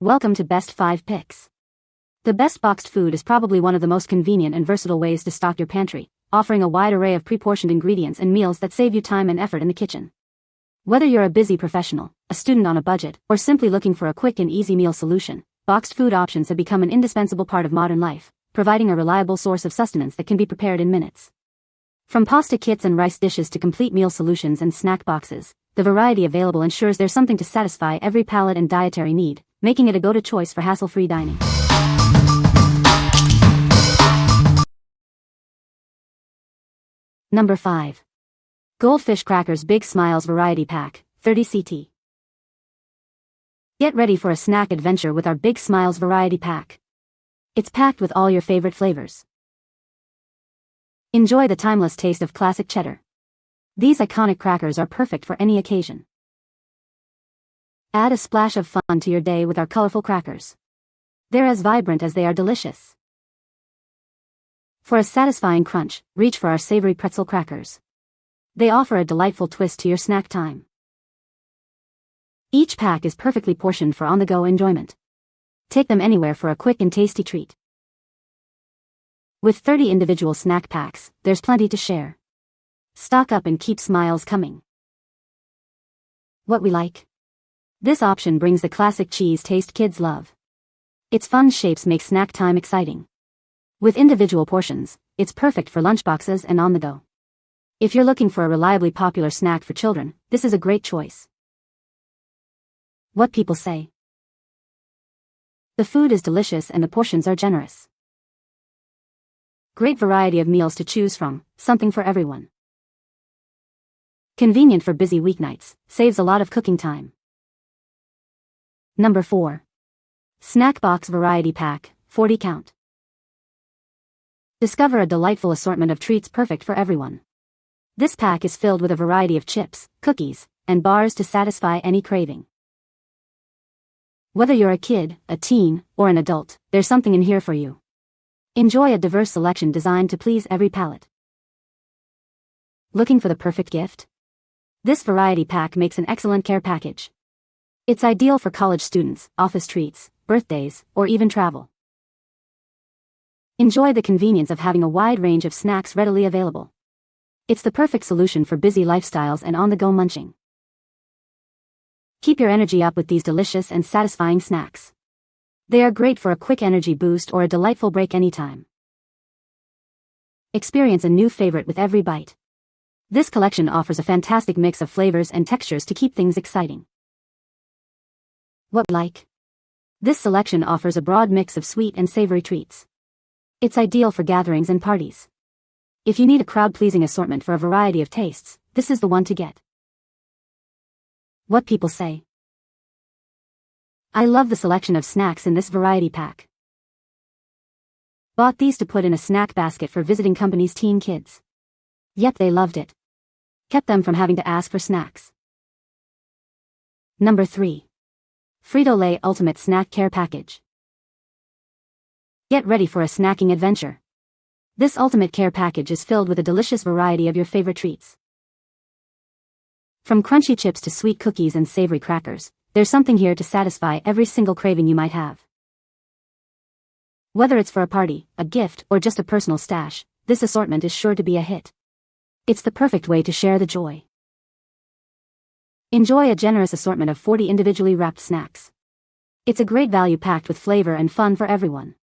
Welcome to Best 5 Picks. The best boxed food is probably one of the most convenient and versatile ways to stock your pantry, offering a wide array of pre-portioned ingredients and meals that save you time and effort in the kitchen. Whether you're a busy professional, a student on a budget, or simply looking for a quick and easy meal solution, boxed food options have become an indispensable part of modern life, providing a reliable source of sustenance that can be prepared in minutes. From pasta kits and rice dishes to complete meal solutions and snack boxes, the variety available ensures there's something to satisfy every palate and dietary need, making it a go-to choice for hassle-free dining. Number 5. Goldfish Crackers Big Smiles Variety Pack, 30 CT. Get ready for a snack adventure with our Big Smiles Variety Pack. It's packed with all your favorite flavors. Enjoy the timeless taste of classic cheddar. These iconic crackers are perfect for any occasion. Add a splash of fun to your day with our colorful crackers. They're as vibrant as they are delicious. For a satisfying crunch, reach for our savory pretzel crackers. They offer a delightful twist to your snack time. Each pack is perfectly portioned for on-the-go enjoyment. Take them anywhere for a quick and tasty treat. With 30 individual snack packs, there's plenty to share. Stock up and keep smiles coming. What we like? This option brings the classic cheese taste kids love. Its fun shapes make snack time exciting. With individual portions, it's perfect for lunchboxes and on the go. If you're looking for a reliably popular snack for children, this is a great choice. What people say? The food is delicious and the portions are generous. Great variety of meals to choose from, something for everyone. Convenient for busy weeknights, saves a lot of cooking time. Number 4. Snack Box Variety Pack, 40 count. Discover a delightful assortment of treats perfect for everyone. This pack is filled with a variety of chips, cookies, and bars to satisfy any craving. Whether you're a kid, a teen, or an adult, there's something in here for you. Enjoy a diverse selection designed to please every palate. Looking for the perfect gift? This variety pack makes an excellent care package. It's ideal for college students, office treats, birthdays, or even travel. Enjoy the convenience of having a wide range of snacks readily available. It's the perfect solution for busy lifestyles and on-the-go munching. Keep your energy up with these delicious and satisfying snacks. They are great for a quick energy boost or a delightful break anytime. Experience a new favorite with every bite. This collection offers a fantastic mix of flavors and textures to keep things exciting. What we like? This selection offers a broad mix of sweet and savory treats. It's ideal for gatherings and parties. If you need a crowd-pleasing assortment for a variety of tastes, this is the one to get. What people say? I love the selection of snacks in this variety pack. Bought these to put in a snack basket for visiting company's teen kids. Yep, they loved it. Kept them from having to ask for snacks. Number 3. Frito-Lay Ultimate Snack Care Package. Get ready for a snacking adventure. This ultimate care package is filled with a delicious variety of your favorite treats. From crunchy chips to sweet cookies and savory crackers, there's something here to satisfy every single craving you might have. Whether it's for a party, a gift, or just a personal stash, this assortment is sure to be a hit. It's the perfect way to share the joy. Enjoy a generous assortment of 40 individually wrapped snacks. It's a great value packed with flavor and fun for everyone.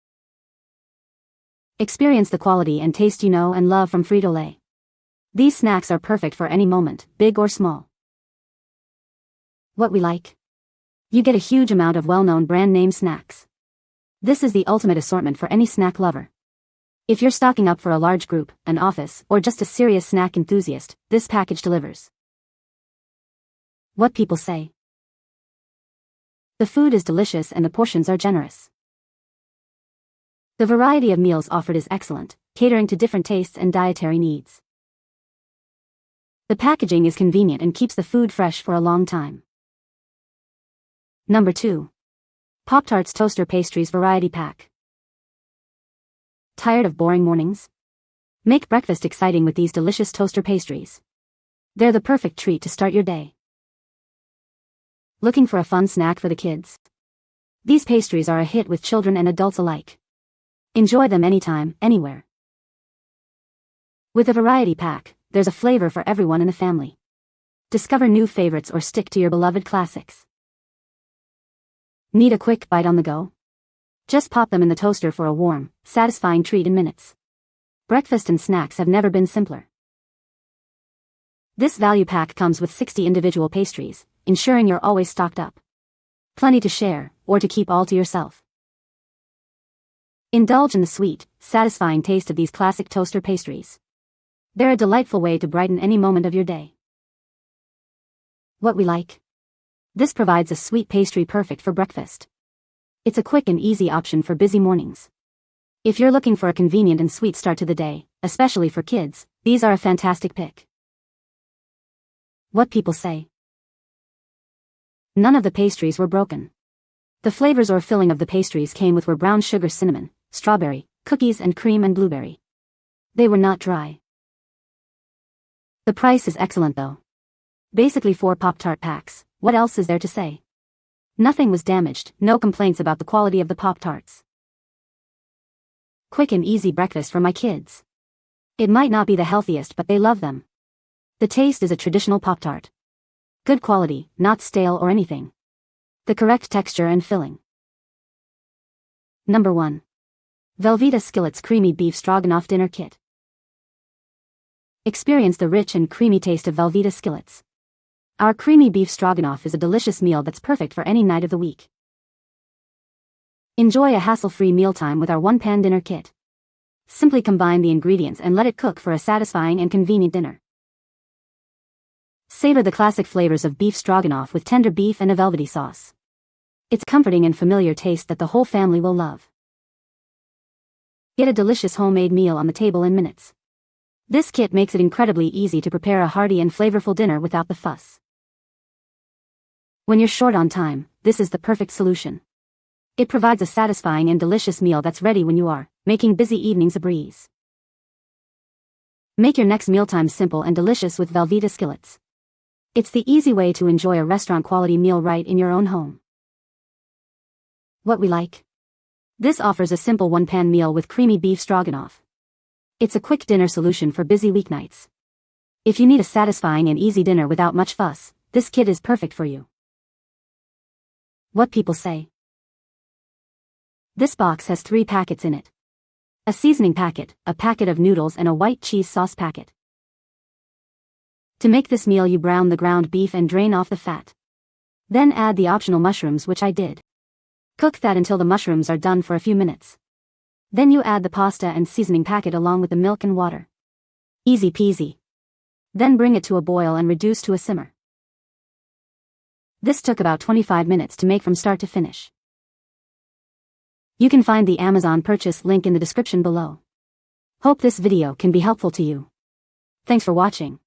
Experience the quality and taste you know and love from Frito-Lay. These snacks are perfect for any moment, big or small. What we like? You get a huge amount of well-known brand name snacks. This is the ultimate assortment for any snack lover. If you're stocking up for a large group, an office, or just a serious snack enthusiast, this package delivers. What people say? The food is delicious and the portions are generous. The variety of meals offered is excellent, catering to different tastes and dietary needs. The packaging is convenient and keeps the food fresh for a long time. Number 2. Pop-Tarts Toaster Pastries Variety Pack. Tired of boring mornings? Make breakfast exciting with these delicious toaster pastries. They're the perfect treat to start your day. Looking for a fun snack for the kids? These pastries are a hit with children and adults alike. Enjoy them anytime, anywhere. With a variety pack, there's a flavor for everyone in the family. Discover new favorites or stick to your beloved classics. Need a quick bite on the go? Just pop them in the toaster for a warm, satisfying treat in minutes. Breakfast and snacks have never been simpler. This value pack comes with 60 individual pastries, ensuring you're always stocked up. Plenty to share, or to keep all to yourself. Indulge in the sweet, satisfying taste of these classic toaster pastries. They're a delightful way to brighten any moment of your day. What we like. This provides a sweet pastry perfect for breakfast. It's a quick and easy option for busy mornings. If you're looking for a convenient and sweet start to the day, especially for kids, these are a fantastic pick. What people say. None of the pastries were broken. The flavors or filling of the pastries came with were brown sugar, cinnamon, strawberry, cookies and cream and blueberry. They were not dry. The price is excellent though. Basically 4 Pop-Tart packs, what else is there to say? Nothing was damaged, no complaints about the quality of the Pop-Tarts. Quick and easy breakfast for my kids. It might not be the healthiest but they love them. The taste is a traditional Pop-Tart. Good quality, not stale or anything. The correct texture and filling. Number 1. Velveeta Skillets Creamy Beef Stroganoff Dinner Kit. Experience the rich and creamy taste of Velveeta Skillets. Our creamy beef stroganoff is a delicious meal that's perfect for any night of the week. Enjoy a hassle-free mealtime with our one-pan dinner kit. Simply combine the ingredients and let it cook for a satisfying and convenient dinner. Savor the classic flavors of beef stroganoff with tender beef and a velvety sauce. It's comforting and familiar taste that the whole family will love. Get a delicious homemade meal on the table in minutes. This kit makes it incredibly easy to prepare a hearty and flavorful dinner without the fuss. When you're short on time, this is the perfect solution. It provides a satisfying and delicious meal that's ready when you are, making busy evenings a breeze. Make your next mealtime simple and delicious with Velveeta Skillets. It's the easy way to enjoy a restaurant-quality meal right in your own home. What we like. This offers a simple one-pan meal with creamy beef stroganoff. It's a quick dinner solution for busy weeknights. If you need a satisfying and easy dinner without much fuss, this kit is perfect for you. What people say. This box has 3 packets in it. A seasoning packet, a packet of noodles and a white cheese sauce packet. To make this meal you brown the ground beef and drain off the fat. Then add the optional mushrooms, which I did. Cook that until the mushrooms are done for a few minutes. Then you add the pasta and seasoning packet along with the milk and water. Easy peasy. Then bring it to a boil and reduce to a simmer. This took about 25 minutes to make from start to finish. You can find the Amazon purchase link in the description below. Hope this video can be helpful to you. Thanks for watching.